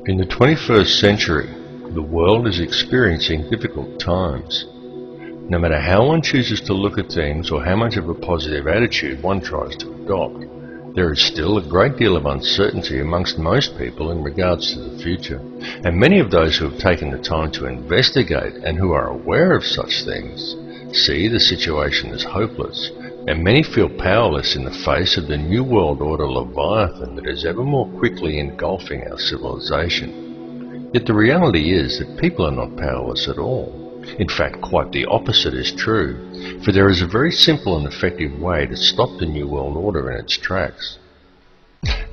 In the 21st century, the world is experiencing difficult times. No matter how one chooses to look at things or how much of a positive attitude one tries to adopt, there is still a great deal of uncertainty amongst most people in regards to the future, and many of those who have taken the time to investigate and who are aware of such things see the situation as hopeless, and many feel powerless in the face of the New World Order Leviathan that is ever more quickly engulfing our civilization. Yet the reality is that people are not powerless at all. In fact, quite the opposite is true, for there is a very simple and effective way to stop the New World Order in its tracks.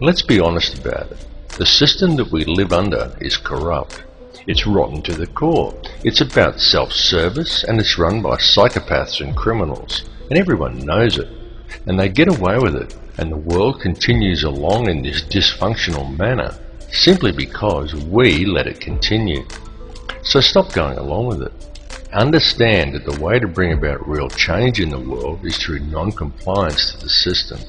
Let's be honest about it. The system that we live under is corrupt. It's rotten to the core. It's about self-service, and it's run by psychopaths and criminals, and everyone knows it. And they get away with it, and the world continues along in this dysfunctional manner, simply because we let it continue. So stop going along with it. Understand that the way to bring about real change in the world is through non-compliance to the system.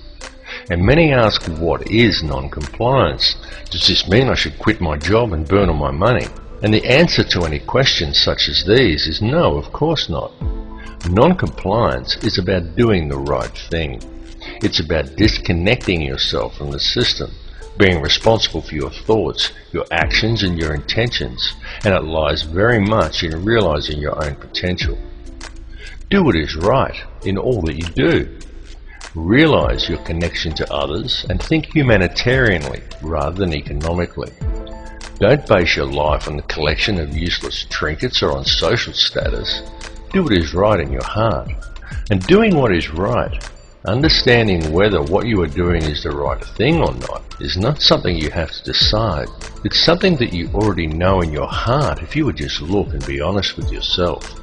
And many ask, what is non-compliance? Does this mean I should quit my job and burn all my money? And the answer to any questions such as these is no, of course not. Non-compliance is about doing the right thing. It's about disconnecting yourself from the system, being responsible for your thoughts, your actions and your intentions, and it lies very much in realizing your own potential. Do what is right in all that you do. Realize your connection to others and think humanitarianly rather than economically. Don't base your life on the collection of useless trinkets or on social status. Do what is right in your heart. And doing what is right, understanding whether what you are doing is the right thing or not, is not something you have to decide. It's something that you already know in your heart if you would just look and be honest with yourself.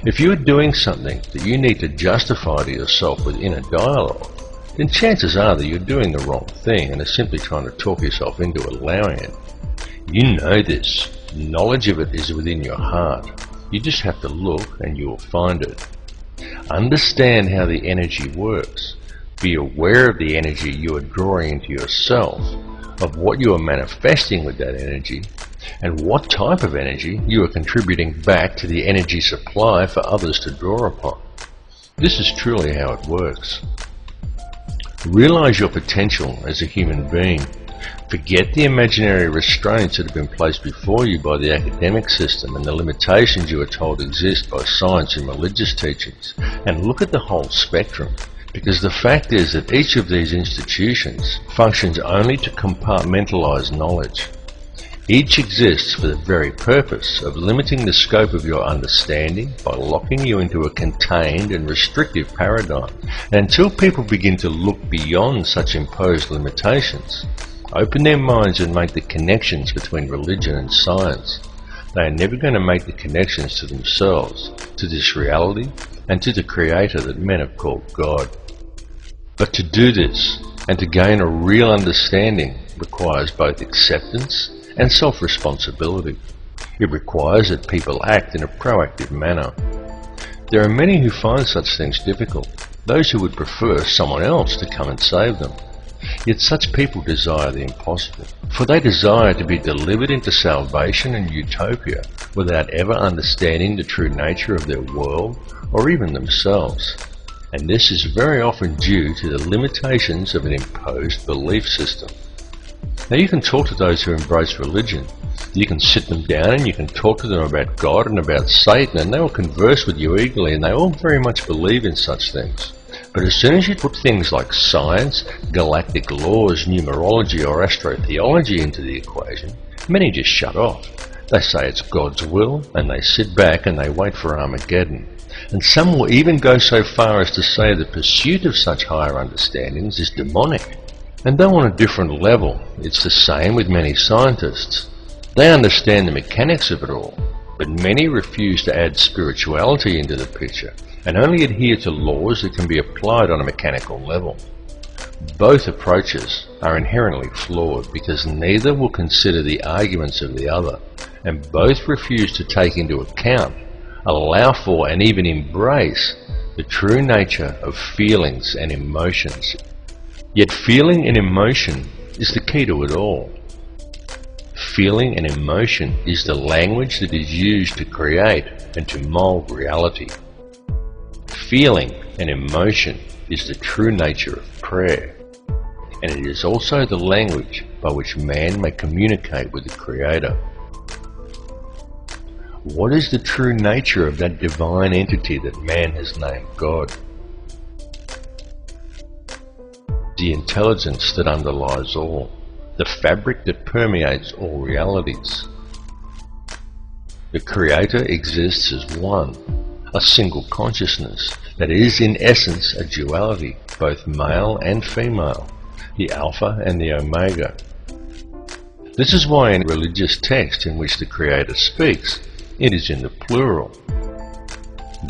If you are doing something that you need to justify to yourself with inner dialogue, then chances are that you're doing the wrong thing and are simply trying to talk yourself into allowing it. You know this. Knowledge of it is within your heart. You just have to look and you will find it. Understand how the energy works. Be aware of the energy you are drawing into yourself, of what you are manifesting with that energy, and what type of energy you are contributing back to the energy supply for others to draw upon. This is truly how it works. Realize your potential as a human being. Forget the imaginary restraints that have been placed before you by the academic system and the limitations you are told exist by science and religious teachings, and look at the whole spectrum, because the fact is that each of these institutions functions only to compartmentalize knowledge. Each exists for the very purpose of limiting the scope of your understanding by locking you into a contained and restrictive paradigm. And until people begin to look beyond such imposed limitations, open their minds and make the connections between religion and science, they are never going to make the connections to themselves, to this reality, and to the Creator that men have called God. But to do this, and to gain a real understanding, requires both acceptance and self-responsibility. It requires that people act in a proactive manner. There are many who find such things difficult, those who would prefer someone else to come and save them. Yet such people desire the impossible, for they desire to be delivered into salvation and utopia without ever understanding the true nature of their world or even themselves. And this is very often due to the limitations of an imposed belief system. Now you can talk to those who embrace religion. You can sit them down and you can talk to them about God and about Satan, and they will converse with you eagerly, and they all very much believe in such things. But as soon as you put things like science, galactic laws, numerology or astrotheology into the equation, many just shut off. They say it's God's will, and they sit back and they wait for Armageddon. And some will even go so far as to say the pursuit of such higher understandings is demonic. And though on a different level, it's the same with many scientists. They understand the mechanics of it all, but many refuse to add spirituality into the picture and only adhere to laws that can be applied on a mechanical level. Both approaches are inherently flawed because neither will consider the arguments of the other, and both refuse to take into account, allow for and even embrace the true nature of feelings and emotions. Yet feeling and emotion is the key to it all. Feeling and emotion is the language that is used to create and to mold reality. Feeling and emotion is the true nature of prayer, and it is also the language by which man may communicate with the Creator. What is the true nature of that divine entity that man has named God? The intelligence that underlies all, the fabric that permeates all realities. The Creator exists as one, a single consciousness that is in essence a duality, both male and female, the Alpha and the Omega. This is why in religious text in which the Creator speaks, it is in the plural.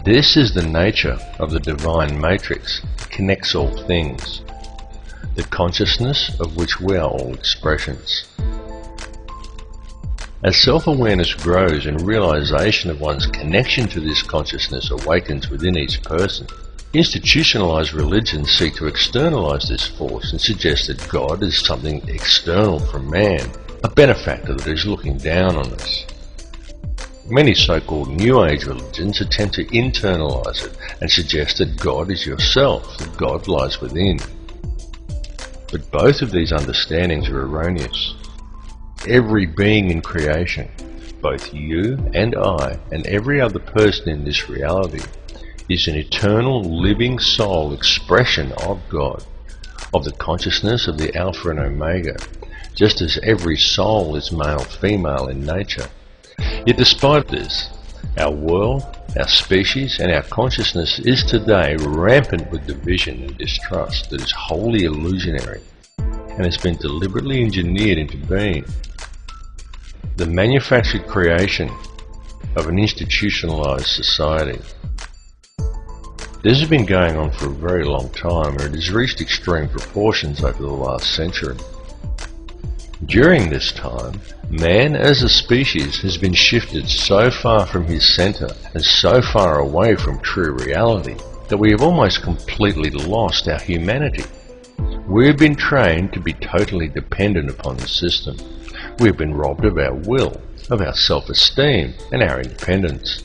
This is the nature of the divine matrix that connects all things, the consciousness of which we are all expressions. As self-awareness grows and realization of one's connection to this consciousness awakens within each person, institutionalized religions seek to externalize this force and suggest that God is something external from man, a benefactor that is looking down on us. Many so-called New Age religions attempt to internalize it and suggest that God is yourself, that God lies within. But both of these understandings are erroneous. Every being in creation, both you and I and every other person in this reality, is an eternal living soul expression of God, of the consciousness of the Alpha and Omega, just as every soul is male-female in nature. Yet despite this, our world, our species and our consciousness is today rampant with division and distrust that is wholly illusionary and has been deliberately engineered into being. The manufactured creation of an institutionalized society. This has been going on for a very long time, and it has reached extreme proportions over the last century. During this time, man as a species has been shifted so far from his center and so far away from true reality that we have almost completely lost our humanity. We have been trained to be totally dependent upon the system. We have been robbed of our will, of our self-esteem and our independence.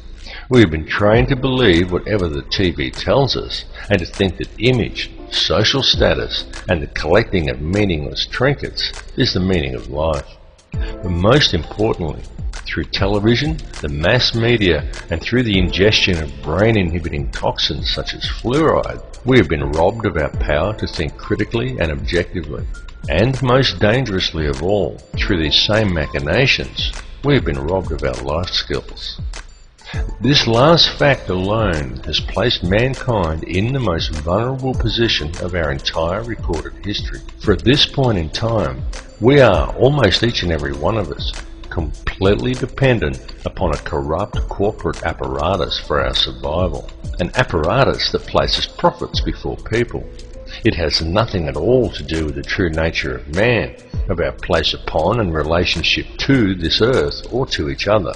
We have been trained to believe whatever the TV tells us and to think that image, social status and the collecting of meaningless trinkets is the meaning of life. But most importantly, through television, the mass media and through the ingestion of brain-inhibiting toxins such as fluoride, we have been robbed of our power to think critically and objectively. And most dangerously of all, through these same machinations, we have been robbed of our life skills. This last fact alone has placed mankind in the most vulnerable position of our entire recorded history. For at this point in time, we are, almost each and every one of us, completely dependent upon a corrupt corporate apparatus for our survival. An apparatus that places profits before people. It has nothing at all to do with the true nature of man, of our place upon and relationship to this earth or to each other.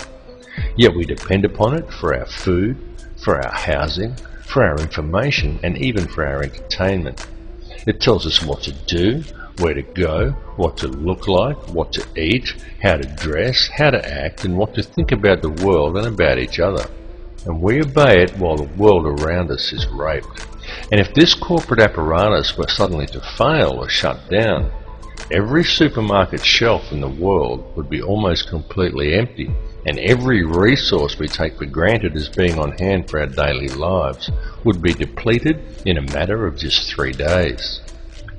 Yet we depend upon it for our food, for our housing, for our information, and even for our entertainment. It tells us what to do, where to go, what to look like, what to eat, how to dress, how to act, and what to think about the world and about each other. And we obey it while the world around us is raped. And if this corporate apparatus were suddenly to fail or shut down, every supermarket shelf in the world would be almost completely empty, and every resource we take for granted as being on hand for our daily lives would be depleted in a matter of just 3 days.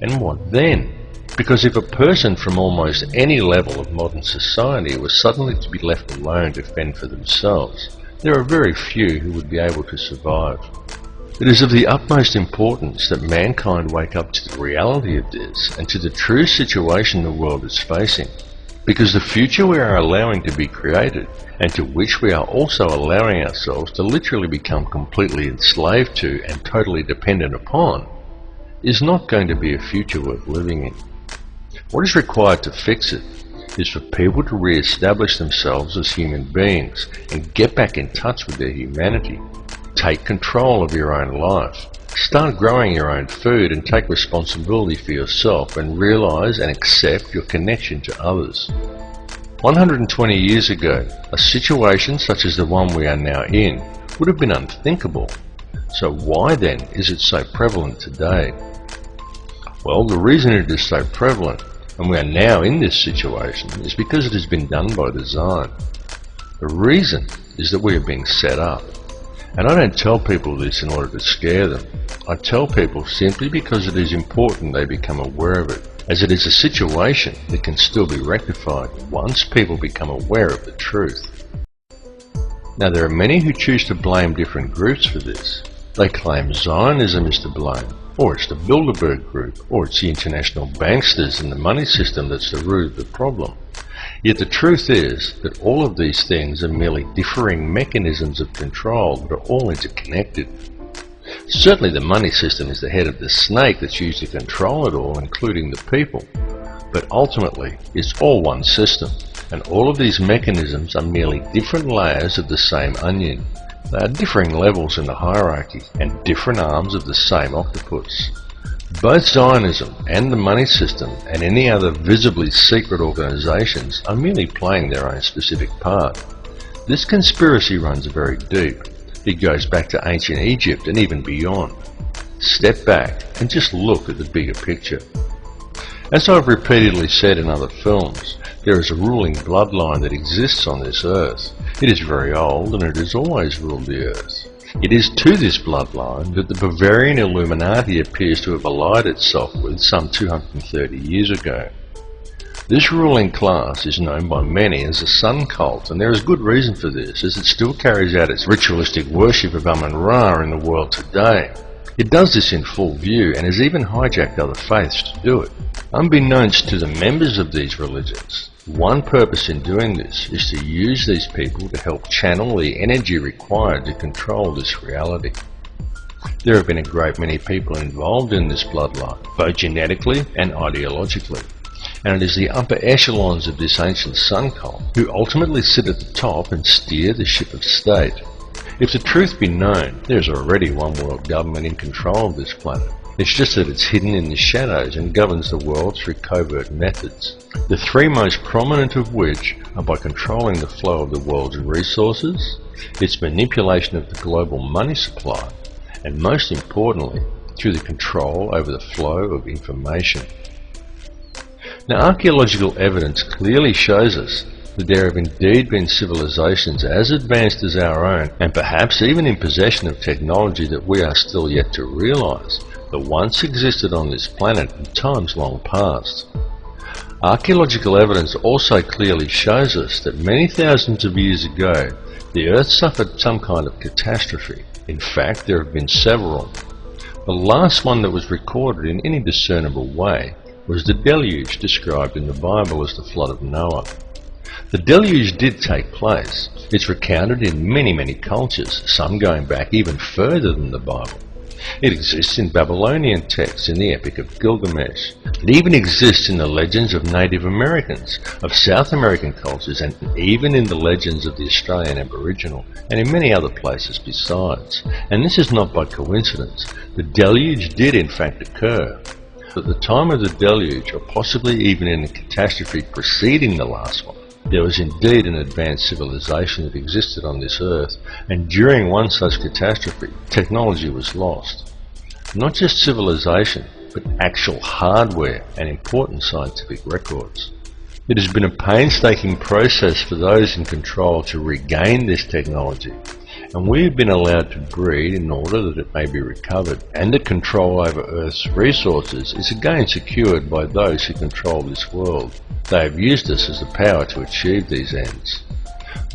And what then? Because if a person from almost any level of modern society was suddenly to be left alone to fend for themselves, there are very few who would be able to survive. It is of the utmost importance that mankind wake up to the reality of this and to the true situation the world is facing, because the future we are allowing to be created, and to which we are also allowing ourselves to literally become completely enslaved to and totally dependent upon, is not going to be a future worth living in. What is required to fix it is for people to re-establish themselves as human beings and get back in touch with their humanity. Take control of your own life. Start growing your own food and take responsibility for yourself and realize and accept your connection to others. 120 years ago, a situation such as the one we are now in would have been unthinkable. So why then is it so prevalent today? Well, the reason it is so prevalent, and we are now in this situation, is because it has been done by design. The reason is that we are being set up. And I don't tell people this in order to scare them. I tell people simply because it is important they become aware of it, as it is a situation that can still be rectified once people become aware of the truth. Now, there are many who choose to blame different groups for this. They claim Zionism is to blame, or it's the Bilderberg Group, or it's the international banksters and the money system that's the root of the problem. Yet the truth is that all of these things are merely differing mechanisms of control that are all interconnected. Certainly the money system is the head of the snake that's used to control it all, including the people. But ultimately, it's all one system, and all of these mechanisms are merely different layers of the same onion. They are differing levels in the hierarchy, and different arms of the same octopus. Both Zionism and the money system and any other visibly secret organizations are merely playing their own specific part. This conspiracy runs very deep. It goes back to ancient Egypt and even beyond. Step back and just look at the bigger picture. As I've repeatedly said in other films, there is a ruling bloodline that exists on this earth. It is very old and it has always ruled the earth. It is to this bloodline that the Bavarian Illuminati appears to have allied itself with some 230 years ago. This ruling class is known by many as the Sun Cult, and there is good reason for this, as it still carries out its ritualistic worship of Amun-Ra in the world today. It does this in full view and has even hijacked other faiths to do it. Unbeknownst to the members of these religions, one purpose in doing this is to use these people to help channel the energy required to control this reality. There have been a great many people involved in this bloodline, both genetically and ideologically. And it is the upper echelons of this ancient sun cult who ultimately sit at the top and steer the ship of state. If the truth be known, there is already one world government in control of this planet. It's just that it's hidden in the shadows and governs the world through covert methods. The three most prominent of which are by controlling the flow of the world's resources, its manipulation of the global money supply, and most importantly, through the control over the flow of information. Now, archaeological evidence clearly shows us that there have indeed been civilizations as advanced as our own, and perhaps even in possession of technology that we are still yet to realize, that once existed on this planet in times long past. Archaeological evidence also clearly shows us that many thousands of years ago, the Earth suffered some kind of catastrophe. In fact, there have been several. The last one that was recorded in any discernible way was the deluge described in the Bible as the flood of Noah. The deluge did take place. It's recounted in many cultures, some going back even further than the Bible. It exists in Babylonian texts in the Epic of Gilgamesh. It even exists in the legends of Native Americans, of South American cultures, and even in the legends of the Australian Aboriginal, and in many other places besides. And this is not by coincidence. The deluge did in fact occur. At the time of the deluge, or possibly even in the catastrophe preceding the last one, there was indeed an advanced civilization that existed on this earth, and during one such catastrophe, technology was lost. Not just civilization, but actual hardware and important scientific records. It has been a painstaking process for those in control to regain this technology, and we have been allowed to breed in order that it may be recovered, and the control over Earth's resources is again secured by those who control this world. They have used us as the power to achieve these ends.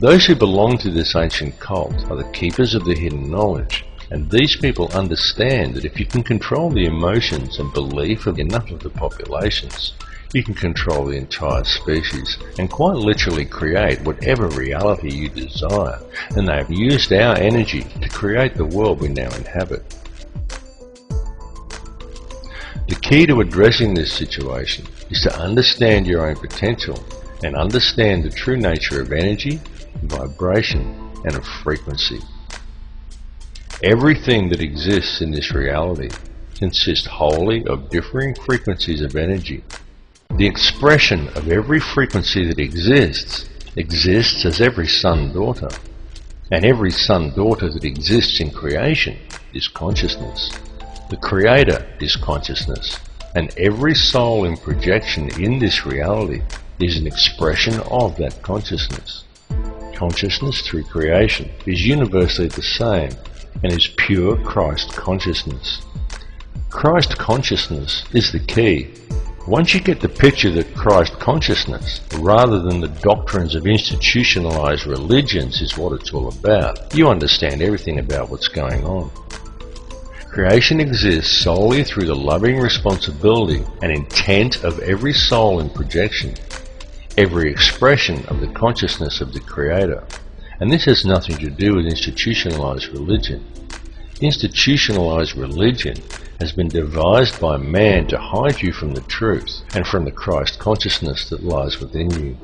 Those who belong to this ancient cult are the keepers of the hidden knowledge, and these people understand that if you can control the emotions and belief of enough of the populations, you can control the entire species and quite literally create whatever reality you desire, and they have used our energy to create the world we now inhabit. The key to addressing this situation is to understand your own potential and understand the true nature of energy, vibration, and of frequency. Everything that exists in this reality consists wholly of differing frequencies of energy. The expression of every frequency that exists as every son-daughter. And every son-daughter that exists in creation is consciousness. The Creator is consciousness. And every soul in projection in this reality is an expression of that consciousness. Consciousness through creation is universally the same and is pure Christ consciousness. Christ consciousness is the key. Once you get the picture that Christ consciousness, rather than the doctrines of institutionalized religions, is what it's all about, you understand everything about what's going on. Creation exists solely through the loving responsibility and intent of every soul in projection, every expression of the consciousness of the Creator. And this has nothing to do with institutionalized religion. Institutionalized religion has been devised by man to hide you from the truth and from the Christ consciousness that lies within you.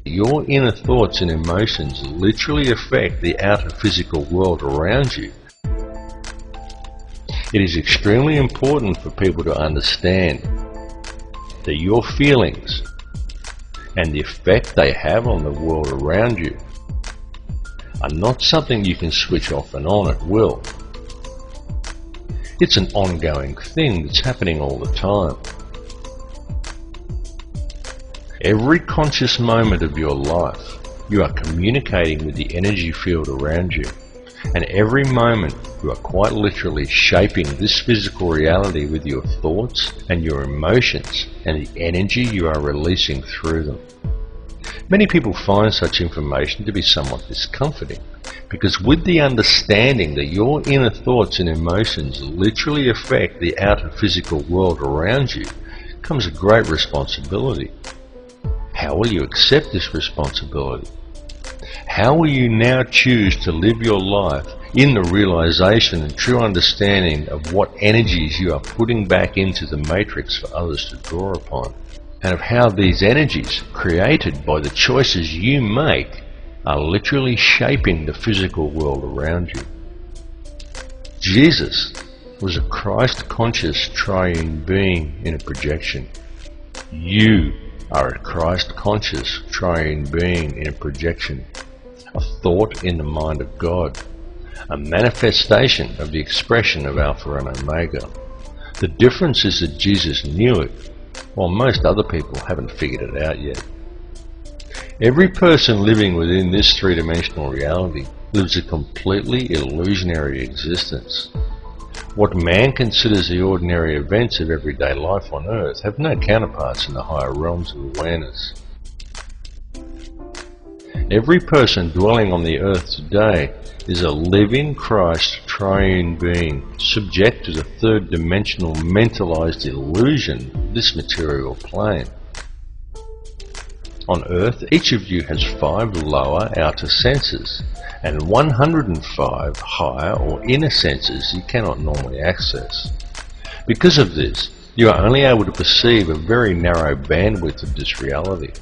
Your inner thoughts and emotions literally affect the outer physical world around you. It is extremely important for people to understand that your feelings and the effect they have on the world around you are not something you can switch off and on at will. It's an ongoing thing that's happening all the time. Every conscious moment of your life, you are communicating with the energy field around you. And every moment, you are quite literally shaping this physical reality with your thoughts and your emotions and the energy you are releasing through them. Many people find such information to be somewhat discomforting, because with the understanding that your inner thoughts and emotions literally affect the outer physical world around you comes a great responsibility. How will you accept this responsibility? How will you now choose to live your life in the realization and true understanding of what energies you are putting back into the matrix for others to draw upon, and of how these energies, created by the choices you make, are literally shaping the physical world around you? Jesus was a Christ-conscious triune being in a projection. You are a Christ-conscious triune being in a projection, a thought in the mind of God, a manifestation of the expression of Alpha and Omega. The difference is that Jesus knew it, while most other people haven't figured it out yet. Every person living within this three-dimensional reality lives a completely illusionary existence. What man considers the ordinary events of everyday life on Earth have no counterparts in the higher realms of awareness. Every person dwelling on the Earth today is a living Christ triune being, subject to the third-dimensional mentalized illusion of this material plane. On Earth, each of you has 5 lower outer senses and 105 higher or inner senses you cannot normally access. Because of this, you are only able to perceive a very narrow bandwidth of this reality.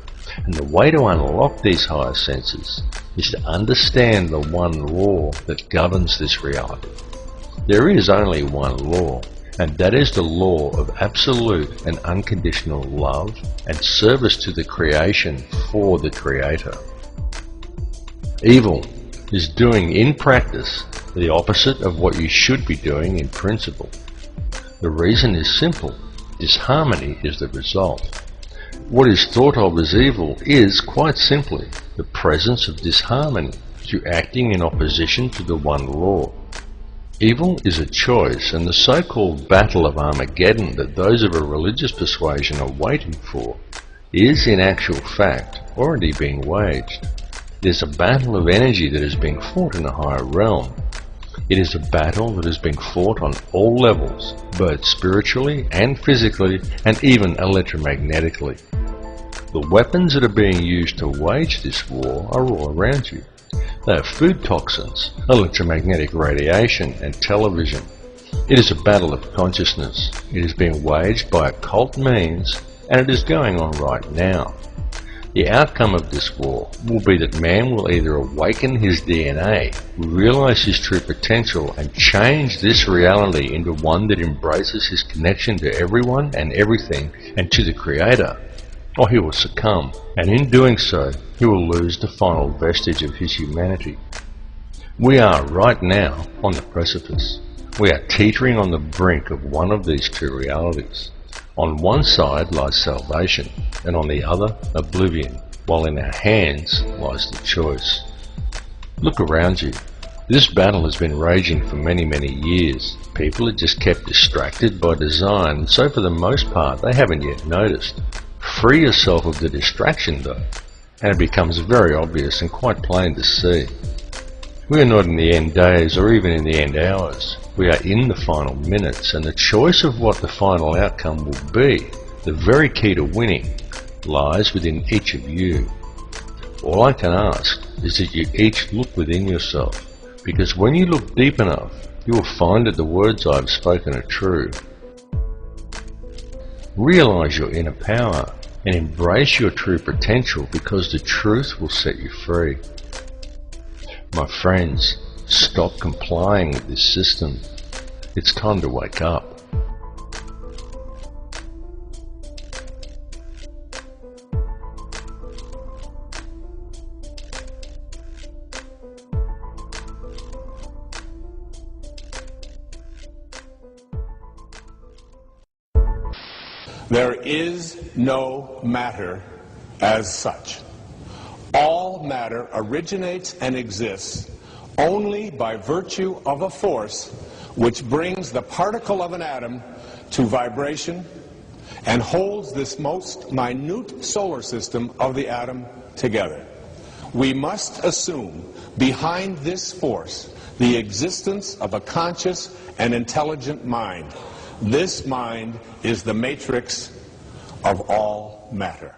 And the way to unlock these higher senses is to understand the one law that governs this reality. There is only one law, and that is the law of absolute and unconditional love and service to the creation for the Creator. Evil is doing in practice the opposite of what you should be doing in principle. The reason is simple. Disharmony is the result. What is thought of as evil is, quite simply, the presence of disharmony through acting in opposition to the one law. Evil is a choice, and the so-called battle of Armageddon that those of a religious persuasion are waiting for is, in actual fact, already being waged. It is a battle of energy that is being fought in a higher realm. It is a battle that is being fought on all levels, both spiritually and physically, and even electromagnetically. The weapons that are being used to wage this war are all around you. They are food toxins, electromagnetic radiation, and television. It is a battle of consciousness. It is being waged by occult means, and it is going on right now. The outcome of this war will be that man will either awaken his DNA, realize his true potential, and change this reality into one that embraces his connection to everyone and everything and to the Creator, or he will succumb, and in doing so, he will lose the final vestige of his humanity. We are right now on the precipice. We are teetering on the brink of one of these two realities. On one side lies salvation, and on the other, oblivion, while in our hands lies the choice. Look around you. This battle has been raging for many, many years. People are just kept distracted by design, so for the most part they haven't yet noticed. Free yourself of the distraction though, and it becomes very obvious and quite plain to see. We are not in the end days or even in the end hours. We are in the final minutes, and the choice of what the final outcome will be, the very key to winning, lies within each of you. All I can ask is that you each look within yourself, because when you look deep enough, you will find that the words I have spoken are true. Realize your inner power and embrace your true potential, because the truth will set you free. My friends, stop complying with this system. It's time to wake up. There is no matter as such. All matter originates and exists only by virtue of a force which brings the particle of an atom to vibration and holds this most minute solar system of the atom together. We must assume behind this force the existence of a conscious and intelligent mind. This mind is the matrix of all matter.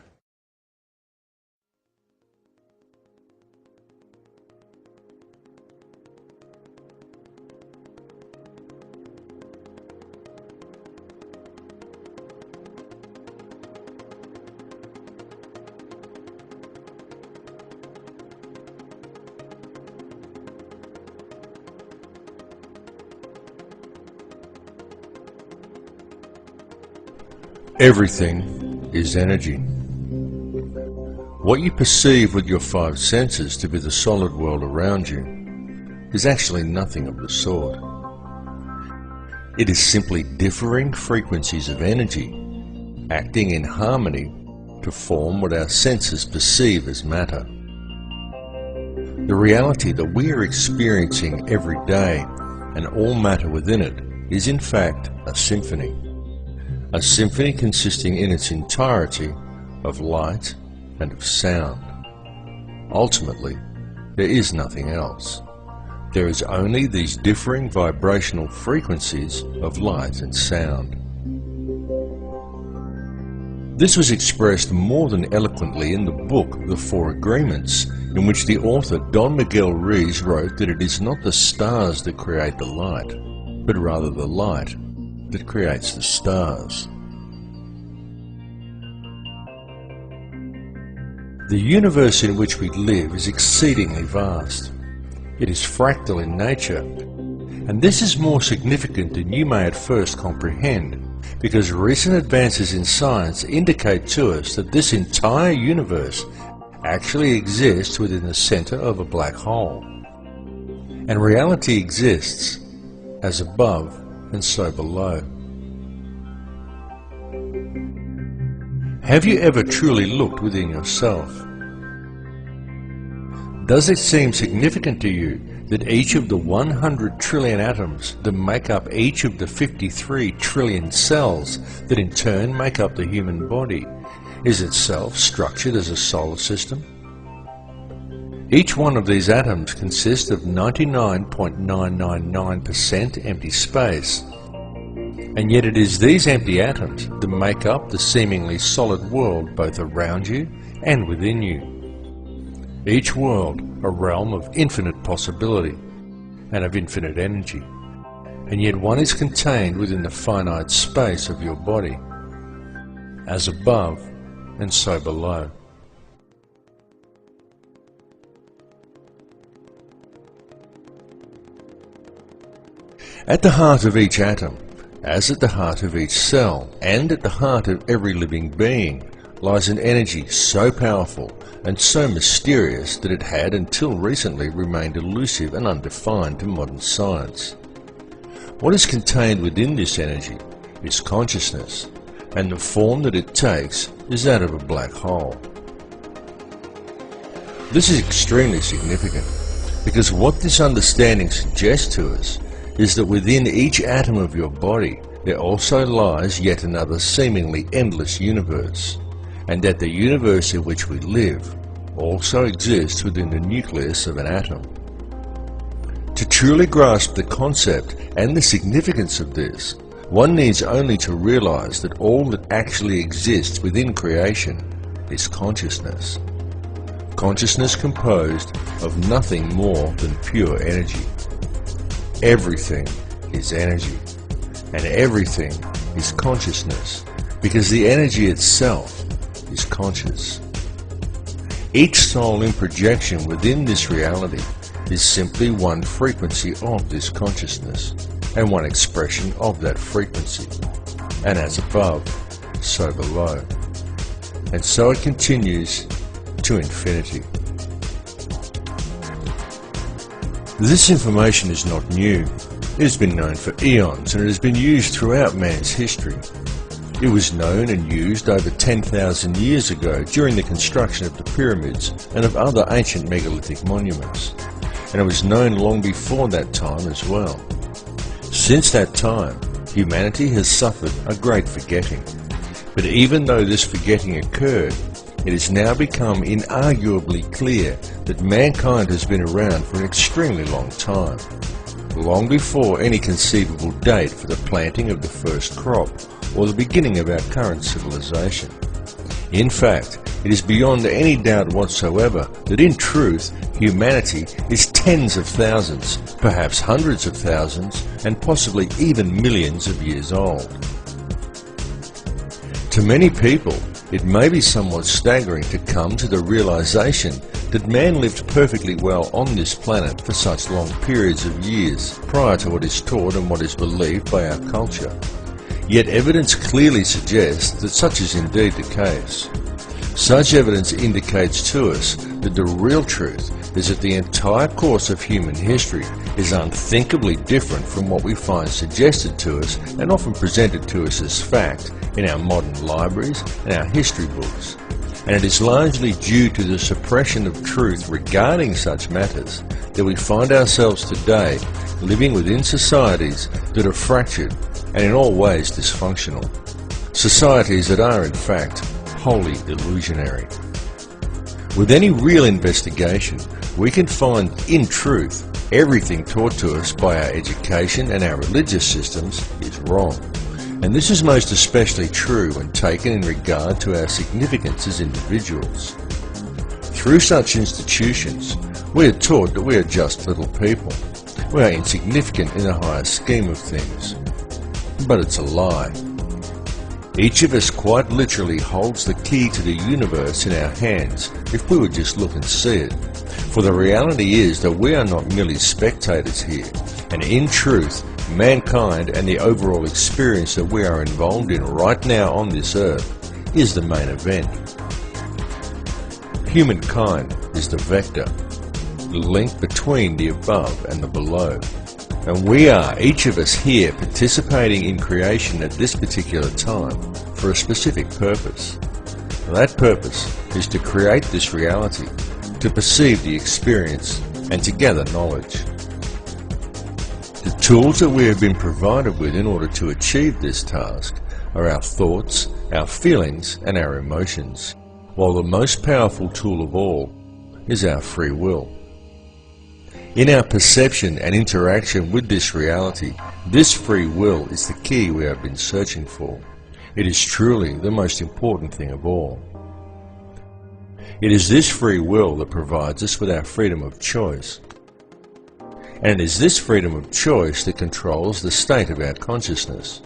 Everything is energy. What you perceive with your five senses to be the solid world around you is actually nothing of the sort. It is simply differing frequencies of energy acting in harmony to form what our senses perceive as matter. The reality that we are experiencing every day and all matter within it is in fact a symphony. A symphony consisting in its entirety of light and of sound. Ultimately, there is nothing else. There is only these differing vibrational frequencies of light and sound. This was expressed more than eloquently in the book The Four Agreements, in which the author Don Miguel Ruiz wrote that it is not the stars that create the light, but rather the light that creates the stars. The universe in which we live is exceedingly vast. It is fractal in nature, and this is more significant than you may at first comprehend, because recent advances in science indicate to us that this entire universe actually exists within the center of a black hole. And reality exists as above and so below. Have you ever truly looked within yourself? Does it seem significant to you that each of the 100 trillion atoms that make up each of the 53 trillion cells that in turn make up the human body is itself structured as a solar system? Each one of these atoms consists of 99.999% empty space, and yet it is these empty atoms that make up the seemingly solid world both around you and within you. Each world a realm of infinite possibility and of infinite energy, and yet one is contained within the finite space of your body, as above and so below. At the heart of each atom, as at the heart of each cell, and at the heart of every living being, lies an energy so powerful and so mysterious that it had until recently remained elusive and undefined to modern science. What is contained within this energy is consciousness, and the form that it takes is that of a black hole. This is extremely significant, because what this understanding suggests to us is that within each atom of your body there also lies yet another seemingly endless universe, and that the universe in which we live also exists within the nucleus of an atom. To truly grasp the concept and the significance of this, one needs only to realize that all that actually exists within creation is consciousness. Consciousness composed of nothing more than pure energy. Everything is energy, and everything is consciousness, because the energy itself is conscious. Each soul in projection within this reality is simply one frequency of this consciousness, and one expression of that frequency, and as above, so below. And so it continues to infinity. This information is not new. It has been known for eons, and it has been used throughout man's history. It was known and used over 10,000 years ago during the construction of the pyramids and of other ancient megalithic monuments, and it was known long before that time as well. Since that time, humanity has suffered a great forgetting, but even though this forgetting occurred, it has now become inarguably clear that mankind has been around for an extremely long time, long before any conceivable date for the planting of the first crop or the beginning of our current civilization. In fact, it is beyond any doubt whatsoever that in truth humanity is tens of thousands, perhaps hundreds of thousands, and possibly even millions of years old. To many people, it may be somewhat staggering to come to the realization that man lived perfectly well on this planet for such long periods of years prior to what is taught and what is believed by our culture. Yet evidence clearly suggests that such is indeed the case. Such evidence indicates to us that the real truth is that the entire course of human history is unthinkably different from what we find suggested to us and often presented to us as fact in our modern libraries and our history books. And it is largely due to the suppression of truth regarding such matters that we find ourselves today living within societies that are fractured and in all ways dysfunctional. Societies that are in fact wholly illusionary. With any real investigation, we can find, in truth, everything taught to us by our education and our religious systems is wrong. And this is most especially true when taken in regard to our significance as individuals. Through such institutions, we are taught that we are just little people. We are insignificant in the higher scheme of things. But it's a lie. Each of us quite literally holds the key to the universe in our hands if we would just look and see it. For the reality is that we are not merely spectators here, and in truth, mankind and the overall experience that we are involved in right now on this earth is the main event. Humankind is the vector, the link between the above and the below. And we are, each of us here, participating in creation at this particular time for a specific purpose. And that purpose is to create this reality, to perceive the experience, and to gather knowledge. The tools that we have been provided with in order to achieve this task are our thoughts, our feelings, and our emotions, while the most powerful tool of all is our free will. In our perception and interaction with this reality, this free will is the key we have been searching for. It is truly the most important thing of all. It is this free will that provides us with our freedom of choice. And it is this freedom of choice that controls the state of our consciousness.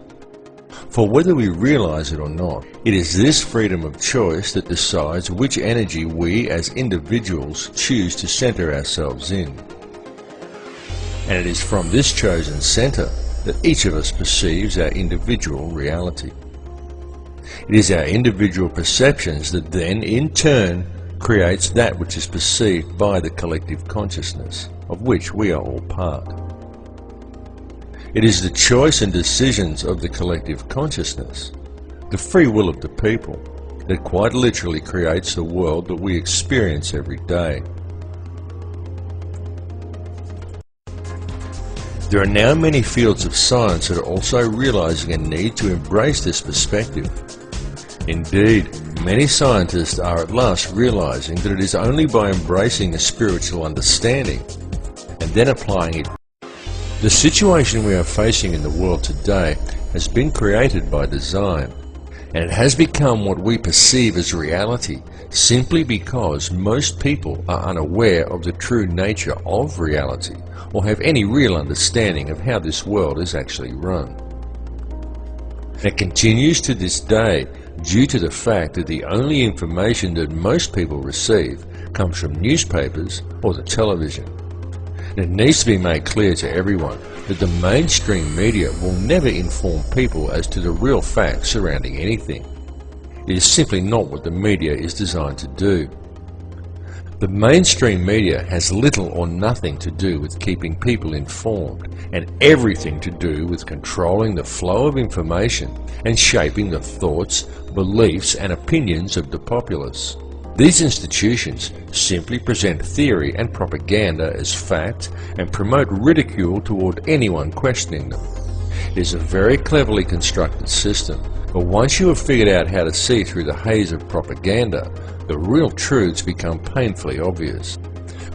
For whether we realize it or not, it is this freedom of choice that decides which energy we as individuals choose to center ourselves in. And it is from this chosen center that each of us perceives our individual reality. It is our individual perceptions that then, in turn, creates that which is perceived by the collective consciousness, of which we are all part. It is the choice and decisions of the collective consciousness, the free will of the people, that quite literally creates the world that we experience every day. There are now many fields of science that are also realizing a need to embrace this perspective. Indeed, many scientists are at last realizing that it is only by embracing a spiritual understanding and then applying it. The situation we are facing in the world today has been created by design, and it has become what we perceive as reality simply because most people are unaware of the true nature of reality or have any real understanding of how this world is actually run. It continues to this day due to the fact that the only information that most people receive comes from newspapers or the television. It needs to be made clear to everyone that the mainstream media will never inform people as to the real facts surrounding anything. It is simply not what the media is designed to do. The mainstream media has little or nothing to do with keeping people informed, and everything to do with controlling the flow of information and shaping the thoughts, beliefs and opinions of the populace. These institutions simply present theory and propaganda as fact and promote ridicule toward anyone questioning them. It is a very cleverly constructed system, but once you have figured out how to see through the haze of propaganda, the real truths become painfully obvious.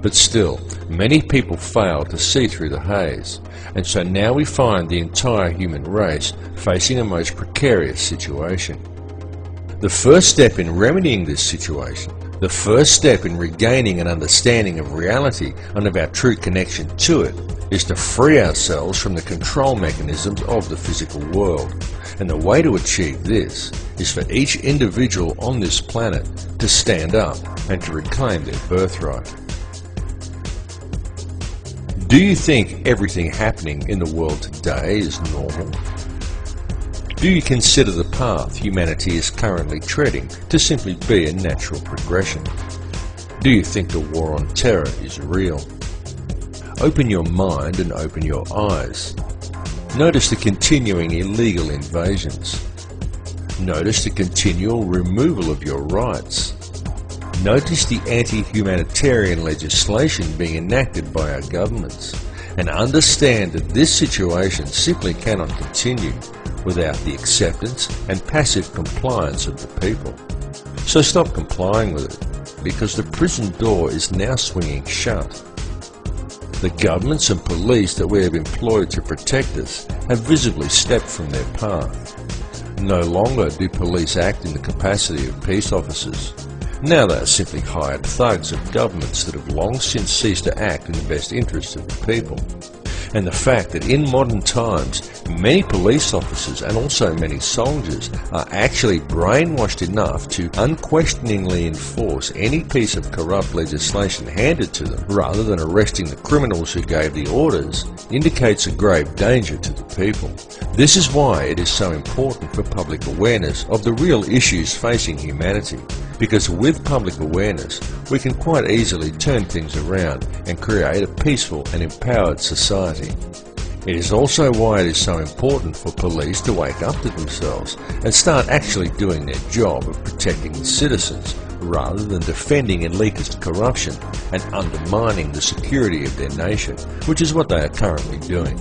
But still, many people fail to see through the haze, and so now we find the entire human race facing a most precarious situation. The first step in remedying this situation, the first step in regaining an understanding of reality and of our true connection to it, is to free ourselves from the control mechanisms of the physical world. And the way to achieve this is for each individual on this planet to stand up and to reclaim their birthright. Do you think everything happening in the world today is normal? Do you consider the path humanity is currently treading to simply be a natural progression? Do you think the war on terror is real? Open your mind and open your eyes. Notice the continuing illegal invasions. Notice the continual removal of your rights. Notice the anti-humanitarian legislation being enacted by our governments, and understand that this situation simply cannot continue without the acceptance and passive compliance of the people. So stop complying with it, because the prison door is now swinging shut. The governments and police that we have employed to protect us have visibly stepped from their path. No longer do police act in the capacity of peace officers. Now they are simply hired thugs of governments that have long since ceased to act in the best interests of the people. And the fact that in modern times many police officers and also many soldiers are actually brainwashed enough to unquestioningly enforce any piece of corrupt legislation handed to them rather than arresting the criminals who gave the orders indicates a grave danger to the people. This is why it is so important for public awareness of the real issues facing humanity, because with public awareness we can quite easily turn things around and create a peaceful and empowered society. It is also why it is so important for police to wake up to themselves and start actually doing their job of protecting the citizens rather than defending elitist corruption and undermining the security of their nation, which is what they are currently doing.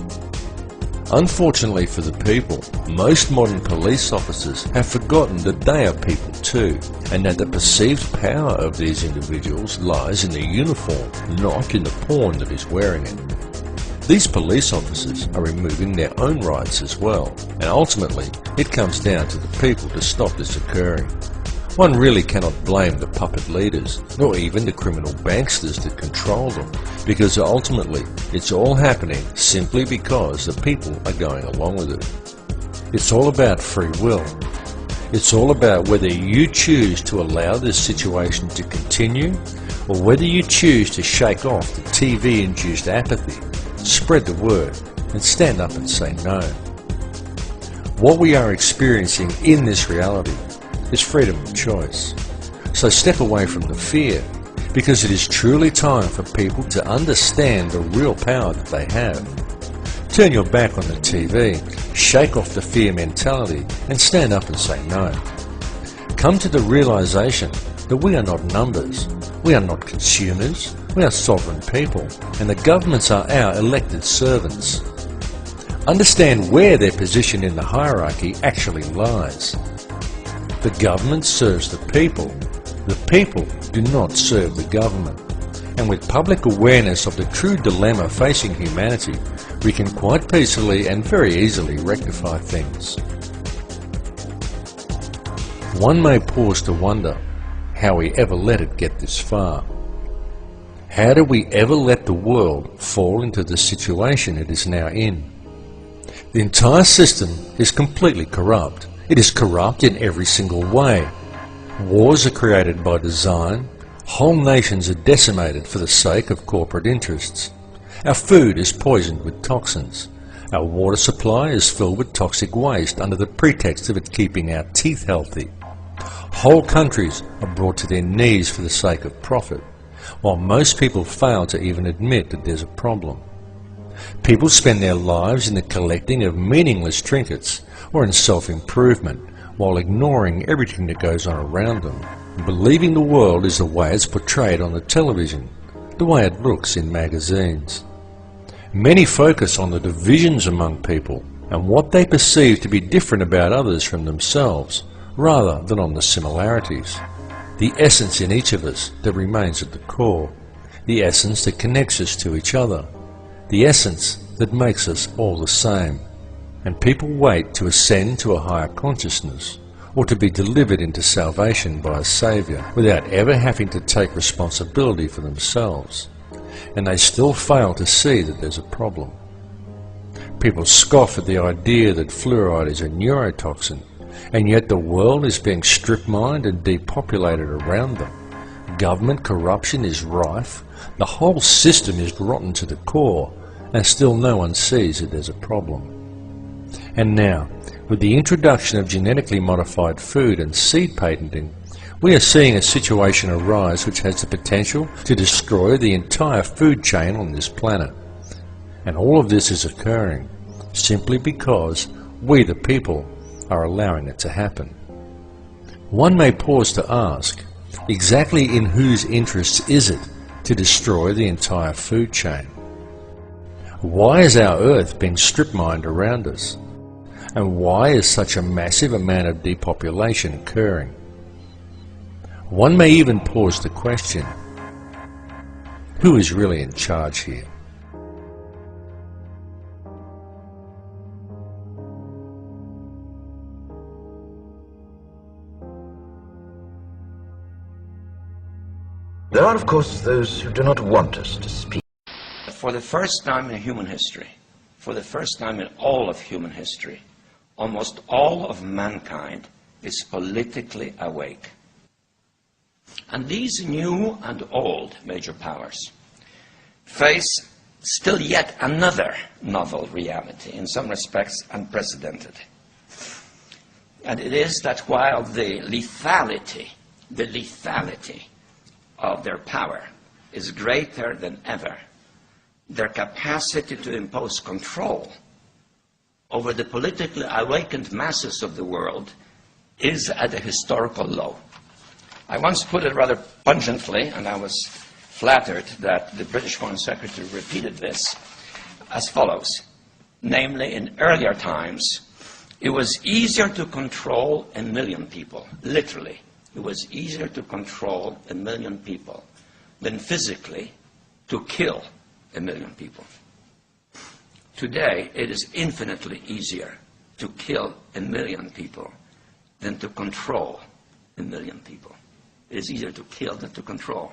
Unfortunately for the people, most modern police officers have forgotten that they are people too, and that the perceived power of these individuals lies in the uniform, not in the pawn that is wearing it. These police officers are removing their own rights as well, and ultimately it comes down to the people to stop this occurring. One really cannot blame the puppet leaders, nor even the criminal banksters that control them, because ultimately it's all happening simply because the people are going along with it. It's all about free will. It's all about whether you choose to allow this situation to continue, or whether you choose to shake off the TV-induced apathy, spread the word, and stand up and say no. What we are experiencing in this reality is freedom of choice. So step away from the fear, because it is truly time for people to understand the real power that they have. Turn your back on the TV, shake off the fear mentality, and stand up and say no. Come to the realization that we are not numbers, we are not consumers, we are sovereign people, and the governments are our elected servants. Understand where their position in the hierarchy actually lies. The government serves the people do not serve the government. And with public awareness of the true dilemma facing humanity, we can quite peacefully and very easily rectify things. One may pause to wonder how we ever let it get this far. How did we ever let the world fall into the situation it is now in? The entire system is completely corrupt. It is corrupt in every single way. Wars are created by design. Whole nations are decimated for the sake of corporate interests. Our food is poisoned with toxins. Our water supply is filled with toxic waste under the pretext of it keeping our teeth healthy. Whole countries are brought to their knees for the sake of profit, while most people fail to even admit that there's a problem. People spend their lives in the collecting of meaningless trinkets or in self-improvement, while ignoring everything that goes on around them, and believing the world is the way it's portrayed on the television, the way it looks in magazines. Many focus on the divisions among people and what they perceive to be different about others from themselves, rather than on the similarities. The essence in each of us that remains at the core, the essence that connects us to each other, the essence that makes us all the same. And people wait to ascend to a higher consciousness, or to be delivered into salvation by a Saviour, without ever having to take responsibility for themselves. And they still fail to see that there's a problem. People scoff at the idea that fluoride is a neurotoxin, and yet the world is being strip-mined and depopulated around them. Government corruption is rife, the whole system is rotten to the core, and still no one sees that there's a problem. And now, with the introduction of genetically modified food and seed patenting, we are seeing a situation arise which has the potential to destroy the entire food chain on this planet. And all of this is occurring simply because we the people are allowing it to happen. One may pause to ask, exactly in whose interests is it to destroy the entire food chain? Why is our earth being strip-mined around us? And why is such a massive amount of depopulation occurring? One may even pause to question, who is really in charge here? There are, of course, those who do not want us to speak. For the first time in human history, for the first time in all of human history, almost all of mankind is politically awake. And these new and old major powers face still yet another novel reality, in some respects unprecedented. And it is that while the lethality of their power is greater than ever, their capacity to impose control over the politically awakened masses of the world is at a historical low. I once put it rather pungently, and I was flattered that the British Foreign Secretary repeated this, as follows. Namely, in earlier times, it was easier to control 1 million people, literally. It was easier to control 1 million people than physically to kill 1 million people. Today, it is infinitely easier to kill 1 million people than to control 1 million people. It is easier to kill than to control.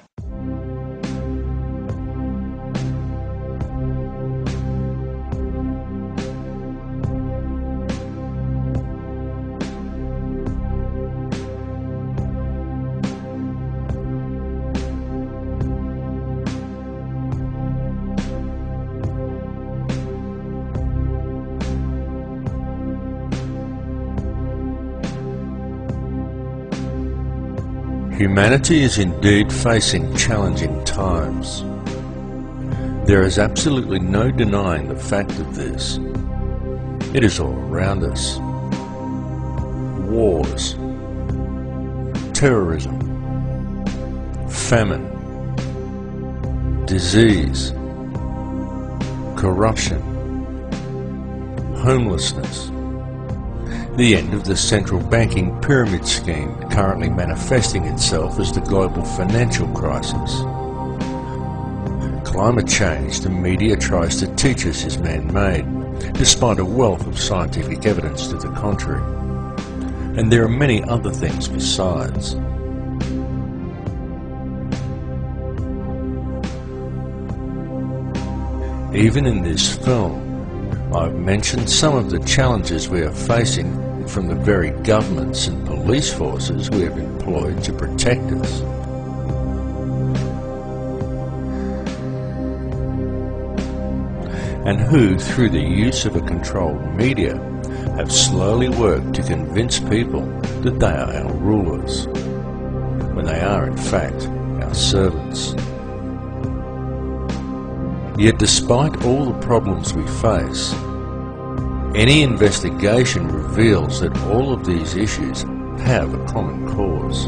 Humanity is indeed facing challenging times. There is absolutely no denying the fact of this. It is all around us. Wars, terrorism, famine, disease, corruption, homelessness, the end of the central banking pyramid scheme currently manifesting itself as the global financial crisis. Climate change the media tries to teach us is man-made, despite a wealth of scientific evidence to the contrary. And there are many other things besides. Even in this film, I've mentioned some of the challenges we are facing from the very governments and police forces we have employed to protect us. And who, through the use of a controlled media, have slowly worked to convince people that they are our rulers, when they are in fact our servants. Yet despite all the problems we face, any investigation reveals that all of these issues have a common cause,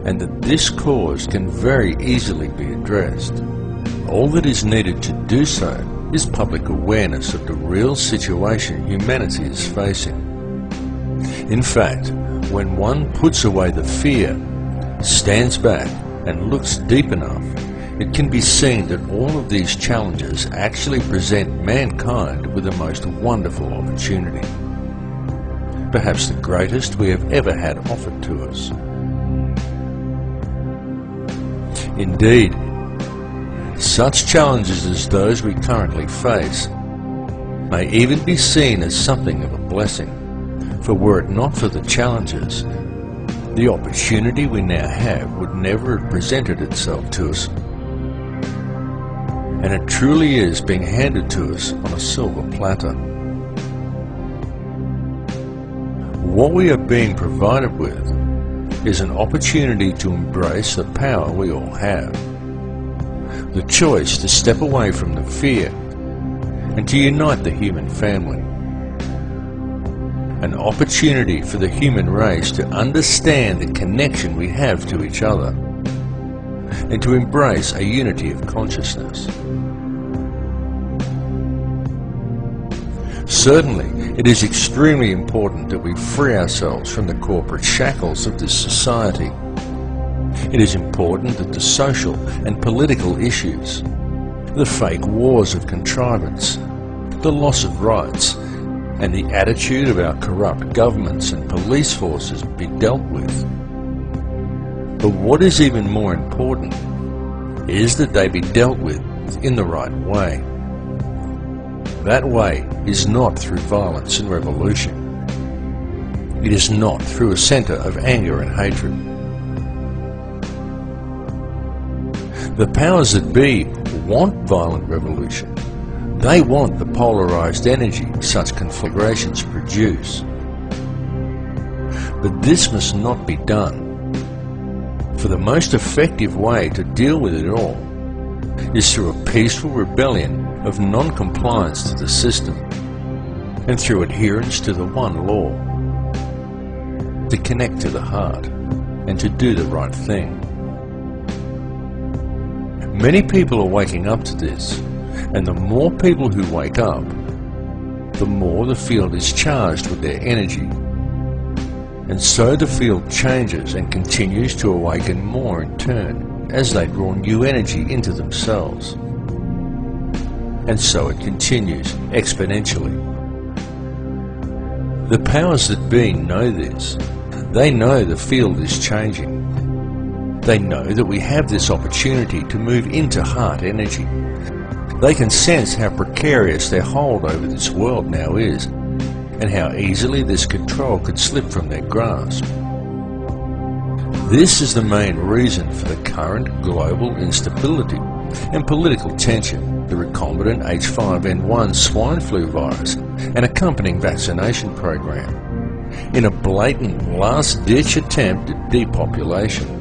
and that this cause can very easily be addressed. All that is needed to do so is public awareness of the real situation humanity is facing. In fact, when one puts away the fear, stands back and looks deep enough, it can be seen that all of these challenges actually present mankind with the most wonderful opportunity. Perhaps the greatest we have ever had offered to us. Indeed, such challenges as those we currently face may even be seen as something of a blessing, for were it not for the challenges, the opportunity we now have would never have presented itself to us. And it truly is being handed to us on a silver platter. What we are being provided with is an opportunity to embrace the power we all have. The choice to step away from the fear and to unite the human family. An opportunity for the human race to understand the connection we have to each other and to embrace a unity of consciousness. Certainly, it is extremely important that we free ourselves from the corporate shackles of this society. It is important that the social and political issues, the fake wars of contrivance, the loss of rights, and the attitude of our corrupt governments and police forces be dealt with. But what is even more important is that they be dealt with in the right way. That way is not through violence and revolution. It is not through a centre of anger and hatred. The powers that be want violent revolution. They want the polarised energy such conflagrations produce. But this must not be done. For the most effective way to deal with it all is through a peaceful rebellion of non-compliance to the system and through adherence to the one law, to connect to the heart and to do the right thing. Many people are waking up to this, and the more people who wake up, the more the field is charged with their energy. And so the field changes and continues to awaken more in turn as they draw new energy into themselves. And so it continues exponentially. The powers that be know this. They know the field is changing. They know that we have this opportunity to move into heart energy. They can sense how precarious their hold over this world now is, and how easily this control could slip from their grasp. This is the main reason for the current global instability and political tension, the recombinant H5N1 swine flu virus and accompanying vaccination program, in a blatant last-ditch attempt at depopulation.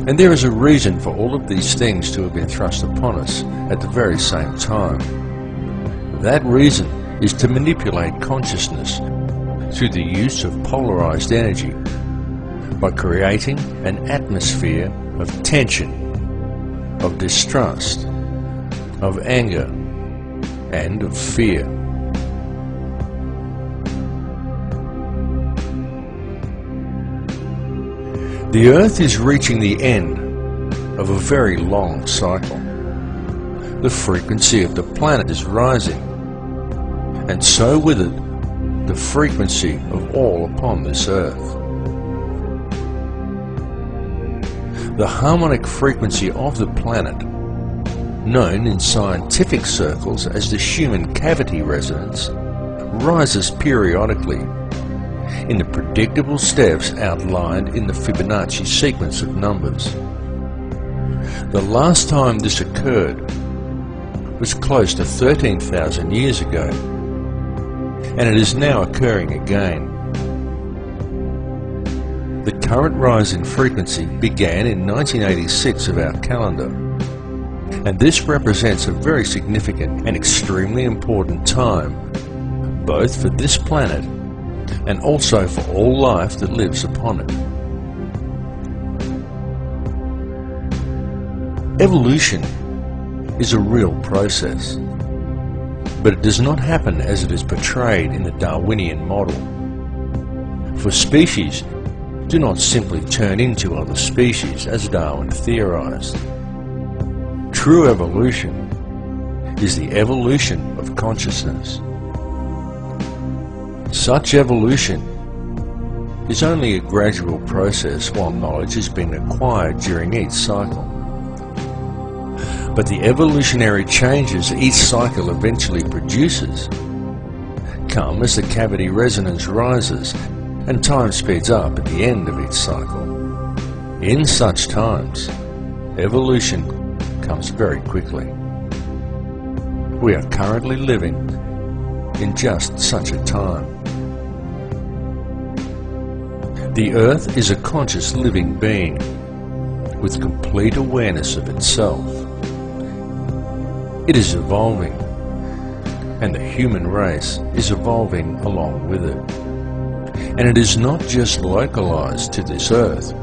And there is a reason for all of these things to have been thrust upon us at the very same time. That reason is to manipulate consciousness through the use of polarized energy by creating an atmosphere of tension, of distrust, of anger, and of fear. The Earth is reaching the end of a very long cycle. The frequency of the planet is rising, and so with it, the frequency of all upon this Earth. The harmonic frequency of the planet, known in scientific circles as the human cavity resonance, rises periodically in the predictable steps outlined in the Fibonacci sequence of numbers. The last time this occurred was close to 13,000 years ago, and it is now occurring again. The current rise in frequency began in 1986 of our calendar, and this represents a very significant and extremely important time, both for this planet and also for all life that lives upon it. Evolution is a real process, but it does not happen as it is portrayed in the Darwinian model. For species do not simply turn into other species as Darwin theorized. True evolution is the evolution of consciousness. Such evolution is only a gradual process while knowledge is being acquired during each cycle. But the evolutionary changes each cycle eventually produces come as the cavity resonance rises and time speeds up at the end of each cycle. In such times, evolution comes very quickly. We are currently living in just such a time. The Earth is a conscious living being with complete awareness of itself. It is evolving, and the human race is evolving along with it. And it is not just localized to this Earth,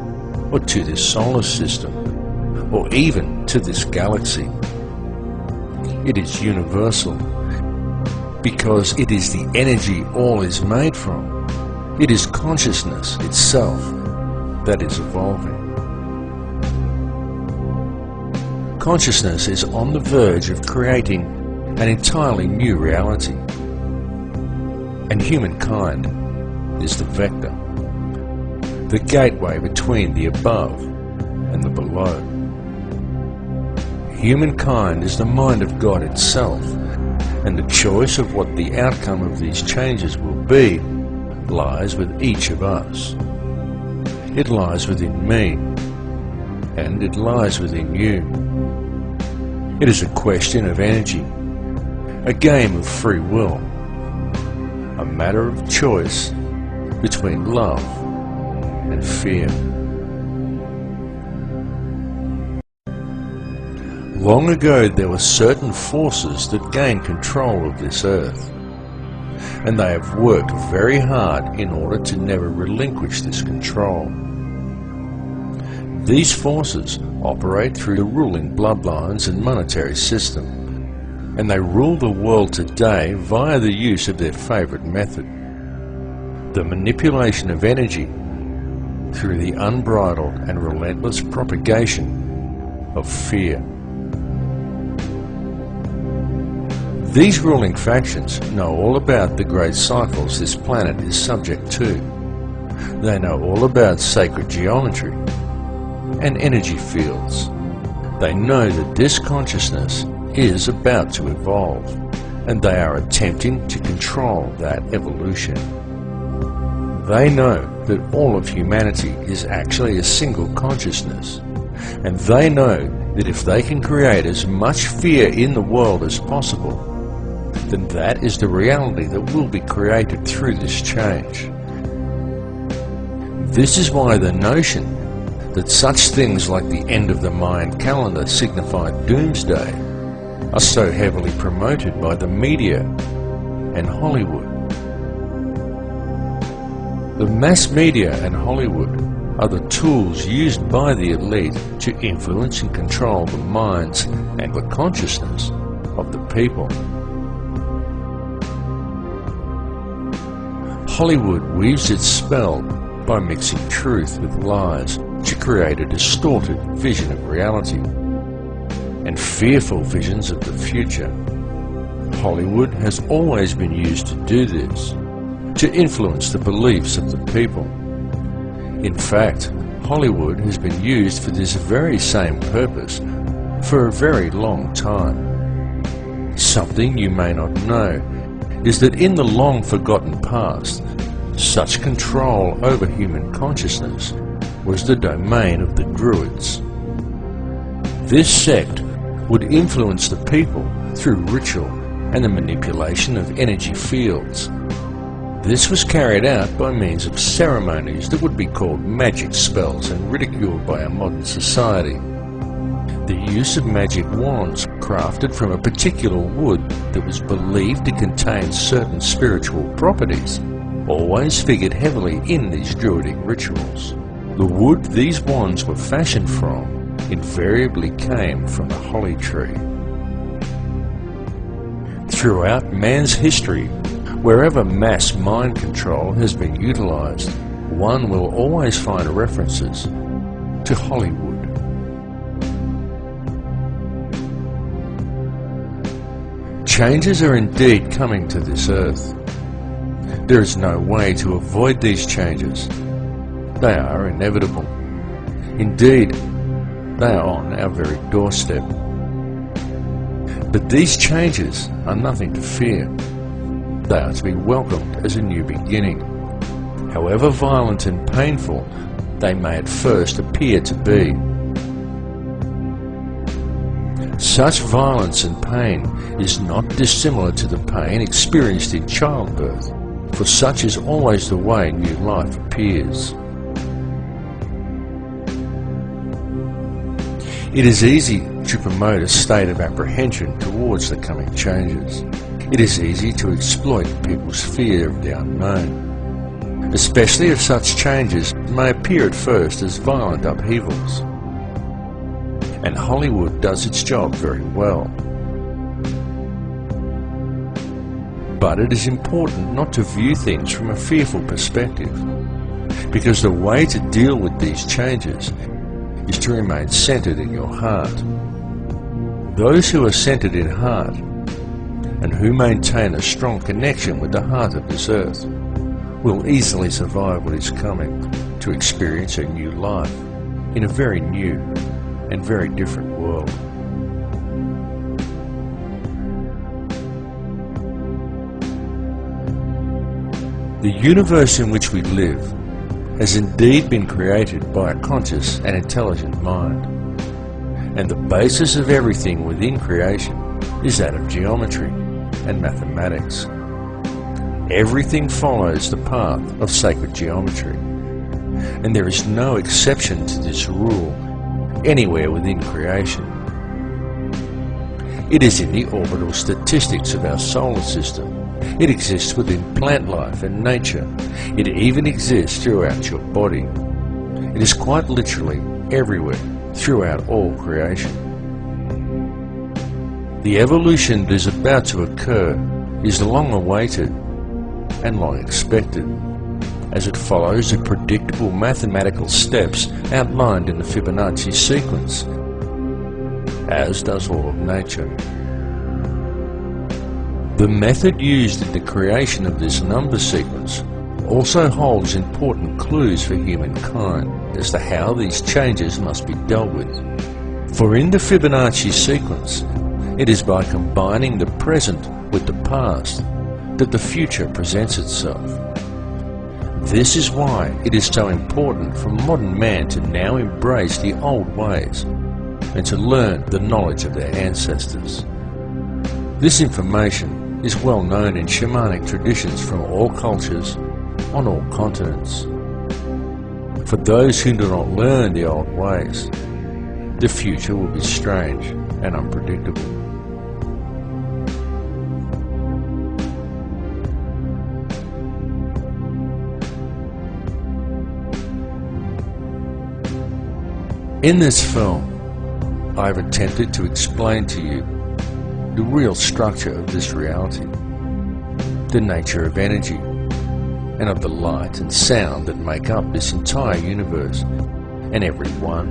or to this solar system, or even to this galaxy. It is universal, because it is the energy all is made from. It is consciousness itself that is evolving. Consciousness is on the verge of creating an entirely new reality, and humankind is the vector, the gateway between the above and the below. Humankind is the mind of God itself, and the choice of what the outcome of these changes will be lies with each of us. It lies within me, and it lies within you. It is a question of energy, a game of free will, a matter of choice between love and fear. Long ago there were certain forces that gained control of this Earth, and they have worked very hard in order to never relinquish this control. These forces operate through the ruling bloodlines and monetary system, and they rule the world today via the use of their favorite method, the manipulation of energy through the unbridled and relentless propagation of fear. These ruling factions know all about the great cycles this planet is subject to. They know all about sacred geometry and energy fields. They know that this consciousness is about to evolve, and they are attempting to control that evolution. They know that all of humanity is actually a single consciousness, and they know that if they can create as much fear in the world as possible, then that is the reality that will be created through this change. This is why the notion that such things like the end of the Mayan calendar signify doomsday are so heavily promoted by the media and Hollywood. The mass media and Hollywood are the tools used by the elite to influence and control the minds and the consciousness of the people. Hollywood weaves its spell by mixing truth with lies to create a distorted vision of reality and fearful visions of the future. Hollywood has always been used to do this, to influence the beliefs of the people. In fact, Hollywood has been used for this very same purpose for a very long time. Something you may not know is that in the long forgotten past, such control over human consciousness was the domain of the Druids. This sect would influence the people through ritual and the manipulation of energy fields. This was carried out by means of ceremonies that would be called magic spells and ridiculed by our modern society. The use of magic wands crafted from a particular wood that was believed to contain certain spiritual properties always figured heavily in these druidic rituals. The wood these wands were fashioned from invariably came from the holly tree. Throughout man's history, wherever mass mind control has been utilized, one will always find references to Hollywood. Changes are indeed coming to this earth. There is no way to avoid these changes. They are inevitable. Indeed, they are on our very doorstep. But these changes are nothing to fear. They are to be welcomed as a new beginning. However violent and painful they may at first appear to be. Such violence and pain is not dissimilar to the pain experienced in childbirth, for such is always the way new life appears. It is easy to promote a state of apprehension towards the coming changes. It is easy to exploit people's fear of the unknown, especially if such changes may appear at first as violent upheavals. And Hollywood does its job very well. But it is important not to view things from a fearful perspective, because the way to deal with these changes is to remain centered in your heart. Those who are centered in heart and who maintain a strong connection with the heart of this earth will easily survive what is coming, to experience a new life in a very new and very different world. The universe in which we live has indeed been created by a conscious and intelligent mind, and the basis of everything within creation is that of geometry and mathematics. Everything follows the path of sacred geometry, and there is no exception to this rule anywhere within creation. It is in the orbital statistics of our solar system. It exists within plant life and nature. It even exists throughout your body. It is quite literally everywhere, throughout all creation. The evolution that is about to occur is long awaited and long expected, as it follows the predictable mathematical steps outlined in the Fibonacci sequence, as does all of nature. The method used in the creation of this number sequence also holds important clues for humankind as to how these changes must be dealt with. For in the Fibonacci sequence, it is by combining the present with the past that the future presents itself. This is why it is so important for modern man to now embrace the old ways and to learn the knowledge of their ancestors. This information is well known in shamanic traditions from all cultures on all continents. For those who do not learn the old ways, the future will be strange and unpredictable. In this film, I have attempted to explain to you the real structure of this reality, the nature of energy, and of the light and sound that make up this entire universe, and everyone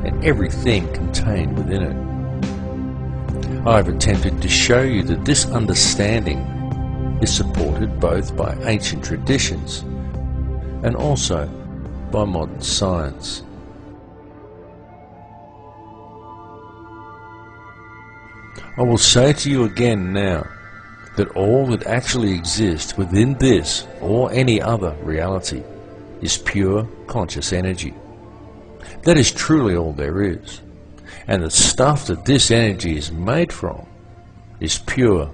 and everything contained within it. I have attempted to show you that this understanding is supported both by ancient traditions and also by modern science. I will say to you again now that all that actually exists within this or any other reality is pure conscious energy. That is truly all there is. And the stuff that this energy is made from is pure,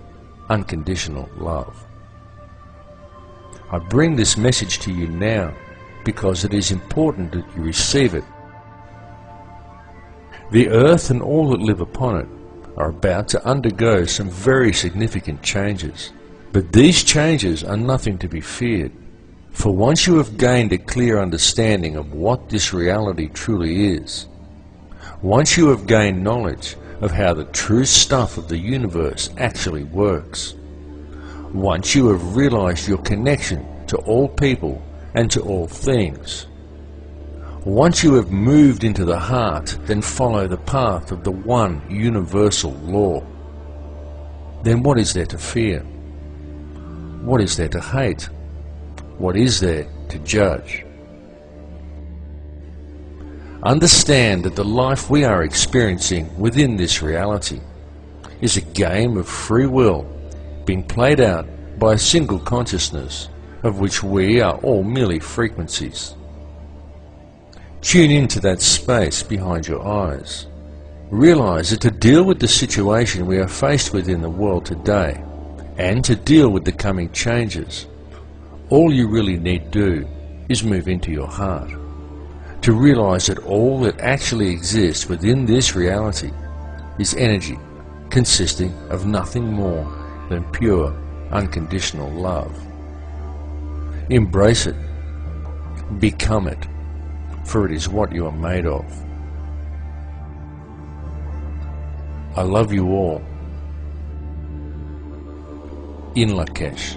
unconditional love. I bring this message to you now because it is important that you receive it. The earth and all that live upon it are about to undergo some very significant changes. But these changes are nothing to be feared, for once you have gained a clear understanding of what this reality truly is, once you have gained knowledge of how the true stuff of the universe actually works, once you have realized your connection to all people and to all things, once you have moved into the heart, then follow the path of the one universal law. Then what is there to fear? What is there to hate? What is there to judge? Understand that the life we are experiencing within this reality is a game of free will being played out by a single consciousness of which we are all merely frequencies. Tune into that space behind your eyes. Realize that to deal with the situation we are faced with in the world today, and to deal with the coming changes, all you really need do is move into your heart. To realize that all that actually exists within this reality is energy consisting of nothing more than pure, unconditional love. Embrace it. Become it. For it is what you are made of. I love you all. In Lakesh.